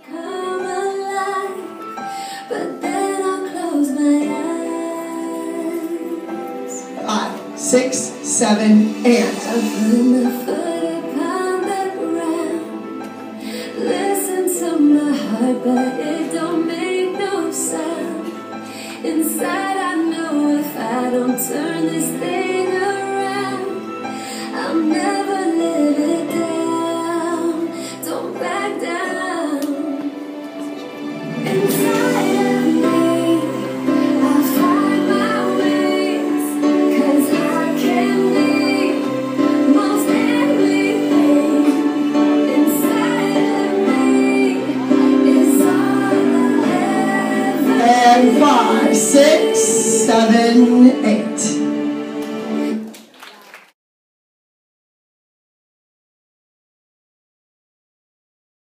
Come alive, but then I'll close my eyes. 5, 6, 7, and. I put my foot upon the ground. Listen to my heart, but it don't make no sound. Inside I know if I don't turn this thing around, I'll never live it down. Don't back down. Inside of me, I'll find my ways, 'cause I can be most everything. Inside of me is all I'll ever And 5, 6, 7, 8.